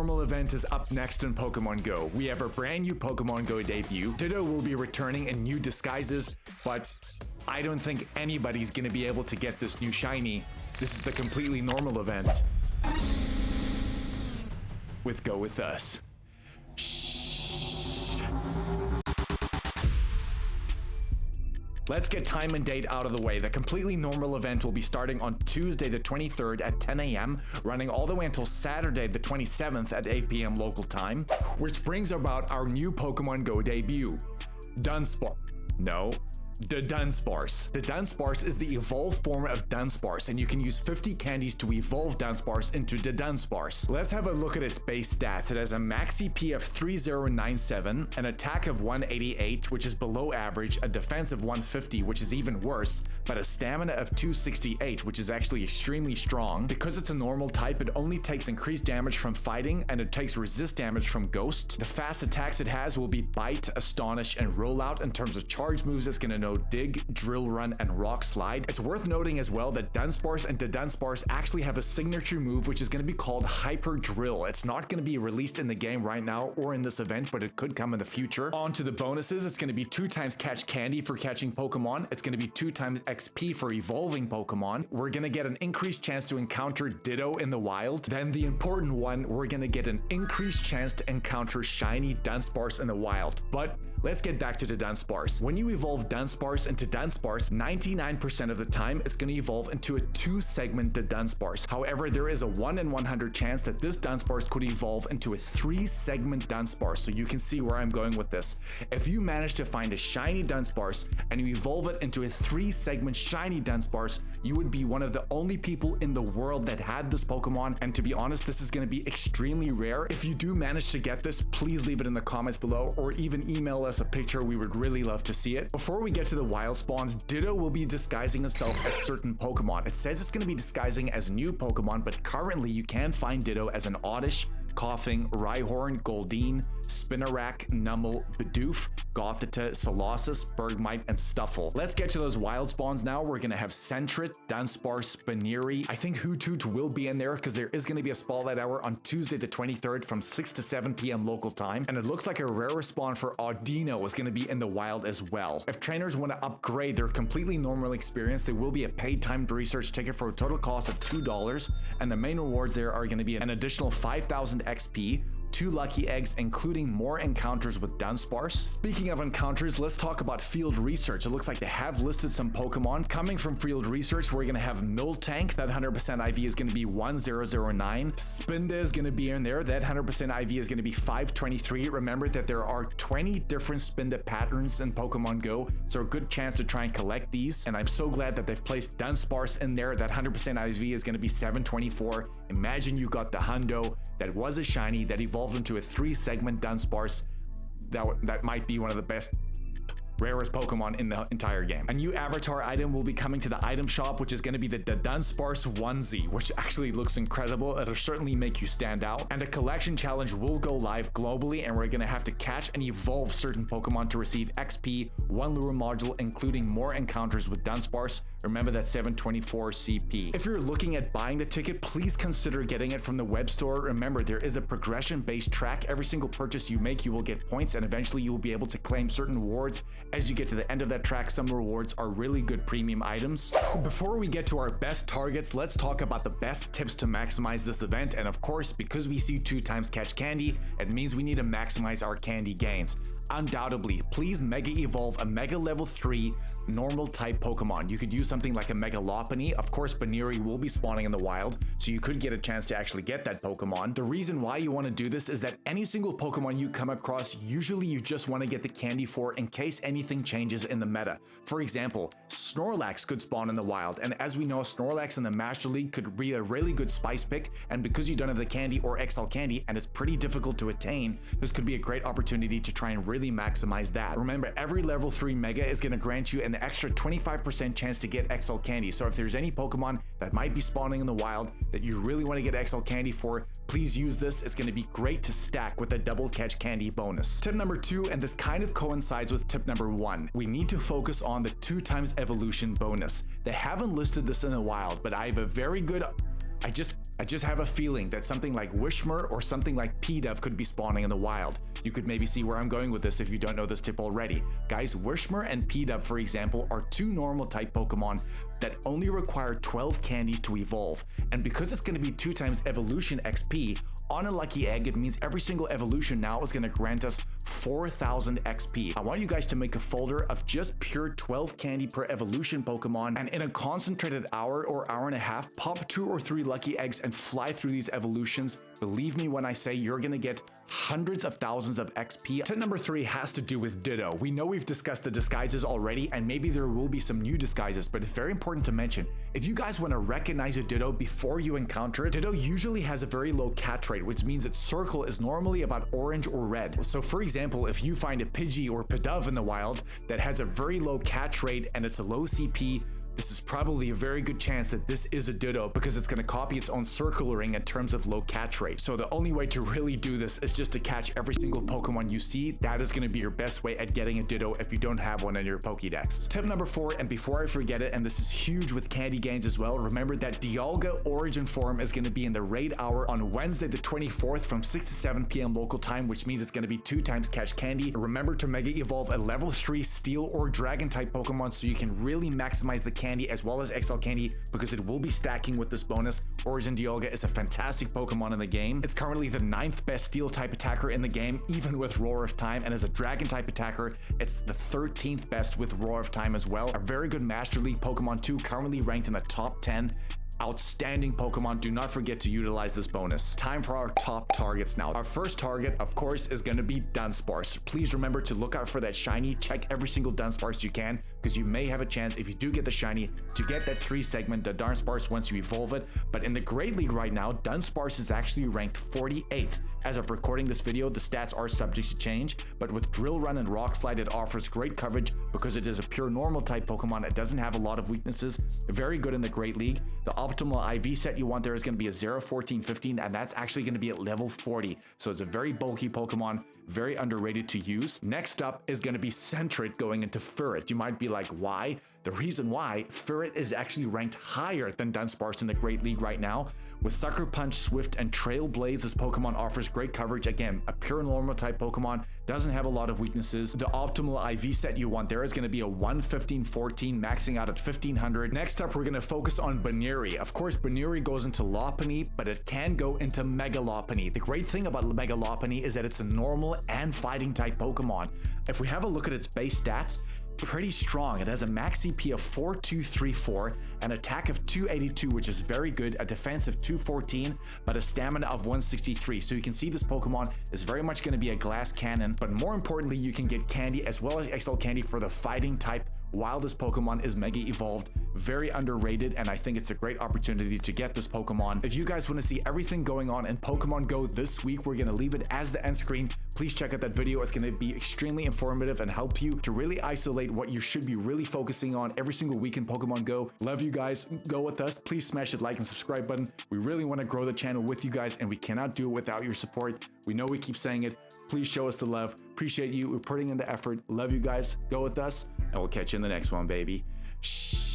normal event is up next in Pokemon Go. We have a brand new Pokemon Go debut. Ditto will be returning in new disguises, but I don't think anybody's gonna be able to get this new shiny. This is the completely normal event. With Go With Us. Let's get time and date out of the way. The completely normal event will be starting on Tuesday the 23rd at 10 a.m., running all the way until Saturday the 27th at 8 p.m. local time, which brings about our new Pokemon Go debut. Dudunsparce. The Dunsparce is the evolved form of Dunsparce, and you can use 50 candies to evolve Dunsparce into Dudunsparce. Let's have a look at its base stats. It has a max CP of 3097, an attack of 188, which is below average, a defense of 150, which is even worse, but a stamina of 268, which is actually extremely strong. Because it's a normal type, it only takes increased damage from fighting, and it takes resist damage from Ghost. The fast attacks it has will be Bite, Astonish, and Rollout. In terms of charge moves, it's going to know Dig, Drill Run, and Rock Slide. It's worth noting as well that Dunsparce and Dudunsparce actually have a signature move which is going to be called Hyper Drill. It's not going to be released in the game right now or in this event, but it could come in the future. On to the bonuses, it's going to be 2 times Catch Candy for catching Pokemon. It's going to be 2 times XP for evolving Pokemon. We're going to get an increased chance to encounter Ditto in the wild. Then the important one, we're going to get an increased chance to encounter Shiny Dunsparce in the wild. But let's get back to the Dunsparce. When you evolve Dunsparce into Dunsparce, 99% of the time it's going to evolve into a 2-segment Dudunsparce. However, there is a 1 in 100 chance that this Dunsparce could evolve into a 3-segment Dunsparce. So you can see where I'm going with this. If you manage to find a shiny Dunsparce and you evolve it into a 3-segment shiny Dunsparce, you would be one of the only people in the world that had this Pokemon. And to be honest, this is going to be extremely rare. If you do manage to get this, please leave it in the comments below or even email us a picture. We would really love to see it. Before we get to the wild spawns, Ditto will be disguising itself as certain Pokemon. It says it's going to be disguising as new Pokemon, but currently you can find Ditto as an Oddish, Coughing, Rhyhorn, Goldeen, Spinarak, Numel, Bidoof, Gothita, Colossus, Bergmite, and Stuffle. Let's get to those wild spawns now. We're going to have Sentret, Dunsparce, Buneary. I think Hoothoot will be in there because there is going to be a Spotlight Hour on Tuesday the 23rd from 6 to 7 p.m. local time. And it looks like a rare spawn for Audino is going to be in the wild as well. If trainers want to upgrade their completely normal experience, there will be a paid timed research ticket for a total cost of $2. And the main rewards there are going to be an additional 5,000 XP, 2 lucky eggs, including more encounters with Dunsparce. Speaking of encounters, let's talk about field research. It looks like they have listed some Pokemon. Coming from field research, we're going to have Miltank. That 100% IV is going to be 1009. Spinda is going to be in there. That 100% IV is going to be 523. Remember that there are 20 different Spinda patterns in Pokemon Go, so a good chance to try and collect these. And I'm so glad that they've placed Dunsparce in there. That 100% IV is going to be 724. Imagine you got the Hundo that was a shiny that evolved into a 3-segment Dunsparce. That might be one of the best, rarest Pokemon in the entire game. A new avatar item will be coming to the item shop, which is going to be the Dudunsparce onesie, which actually looks incredible. It'll certainly make you stand out. And a collection challenge will go live globally, and we're going to have to catch and evolve certain Pokemon to receive XP, 1 lure module, including more encounters with Dunsparce. Remember that 724 CP. If you're looking at buying the ticket, please consider getting it from the web store. Remember, there is a progression-based track. Every single purchase you make, you will get points, and eventually you will be able to claim certain rewards. As you get to the end of that track, some rewards are really good premium items. Before we get to our best targets, let's talk about the best tips to maximize this event. And of course, because we see 2 times Catch Candy, it means we need to maximize our candy gains. Undoubtedly, please Mega Evolve a Mega Level 3 normal type Pokemon. You could use something like a Mega Lopunny. Of course, Buneary will be spawning in the wild, so you could get a chance to actually get that Pokemon. The reason why you want to do this is that any single Pokemon you come across, usually you just want to get the candy for in case anything changes in the meta. For example, Snorlax could spawn in the wild, and as we know, Snorlax in the Master League could be a really good spice pick, and because you don't have the candy or XL candy, and it's pretty difficult to attain, this could be a great opportunity to try and really maximize that. Remember, every level 3 Mega is going to grant you an extra 25% chance to get XL candy, so if there's any Pokemon that might be spawning in the wild that you really want to get XL candy for, please use this. It's going to be great to stack with a double Catch Candy bonus. Tip number 2, and this kind of coincides with tip number 1, we need to focus on the 2 times evolution bonus. They haven't listed this in the wild, but I have a very good I just have a feeling that something like Wishmer or something like P-Dove could be spawning in the wild. You could maybe see where I'm going with this if you don't know this tip already. Guys, Wishmer and P-Dove, for example, are two normal type Pokemon that only require 12 candies to evolve. And because it's going to be 2 times evolution XP, on a lucky egg, it means every single evolution now is going to grant us 4,000 XP. I want you guys to make a folder of just pure 12 candy per evolution Pokemon, and in a concentrated hour or hour and a half, pop 2 or 3 lucky eggs and fly through these evolutions. Believe me when I say you're going to get hundreds of thousands of XP. Tip number 3 has to do with Ditto. We know we've discussed the disguises already, and maybe there will be some new disguises, but it's very important to mention, if you guys want to recognize a Ditto before you encounter it, Ditto usually has a very low catch rate, which means its circle is normally about orange or red. So for example, if you find a Pidgey or Pidove in the wild that has a very low catch rate and it's a low CP, this is probably a very good chance that this is a Ditto because it's going to copy its own circle ring in terms of low catch rate. So the only way to really do this is just to catch every single Pokemon you see. That is going to be your best way at getting a Ditto if you don't have one in your Pokédex. Tip number 4, and before I forget it, and this is huge with candy gains as well, remember that Dialga Origin Form is going to be in the raid hour on Wednesday the 24th from 6 to 7 p.m. local time, which means it's going to be 2 times catch candy. Remember to Mega Evolve a level 3 Steel or Dragon type Pokemon so you can really maximize the candy as well as XL candy, because it will be stacking with this bonus. Origin Dialga is a fantastic Pokemon in the game. It's currently the 9th best Steel type attacker in the game, even with Roar of Time, and as a Dragon type attacker, it's the 13th best with Roar of Time as well. A very good Master League Pokemon too, currently ranked in the top 10. Outstanding Pokemon. Do not forget to utilize this bonus. Time for our top targets now. Our first target, of course, is going to be Dunsparce. Please remember to look out for that shiny. Check every single Dunsparce you can, because you may have a chance, if you do get the shiny, to get that 3 segment, the Dunsparce, once you evolve it. But in the Great League right now, Dunsparce is actually ranked 48th. As of recording this video, the stats are subject to change, but with Drill Run and Rock Slide, it offers great coverage because it is a pure normal type Pokemon. It doesn't have a lot of weaknesses. Very good in the Great League. The optimal IV set you want there is going to be a 0, 14, 15, and that's actually going to be at level 40. So it's a very bulky Pokemon, very underrated to use. Next up is going to be Sentret going into Ferret. You might be like, why? The reason why, Ferret is actually ranked higher than Dunsparce in the Great League right now. With Sucker Punch, Swift, and Trail Blaze, this Pokemon offers great coverage. Again, a pure normal type Pokemon, doesn't have a lot of weaknesses. The optimal IV set you want there is going to be a 1, 15, 14, maxing out at 1500. Next up, we're going to focus on Buneary. Of course, Buneary goes into Lopunny, but it can go into Mega Lopunny. The great thing about Mega Lopunny is that it's a normal and fighting type Pokemon. If we have a look at its base stats, pretty strong. It has a max CP of 4234, an attack of 282, which is very good, a defense of 214, but a stamina of 163. So you can see this Pokemon is very much going to be a glass cannon, but more importantly, you can get candy as well as XL candy for the fighting type while this Pokemon is Mega Evolved. Very underrated, and I think it's a great opportunity to get this Pokemon. If you guys want to see everything going on in Pokemon Go this week, we're going to leave it as the end screen. Please check out that video. It's going to be extremely informative and help you to really isolate what you should be really focusing on every single week in Pokemon Go. Love you guys. Go with us. Please smash that like and subscribe button. We really want to grow the channel with you guys, and we cannot do it without your support. We know we keep saying it. Please show us the love. Appreciate you. We're putting in the effort. Love you guys. Go with us, and we'll catch you in the next one, baby. Shh.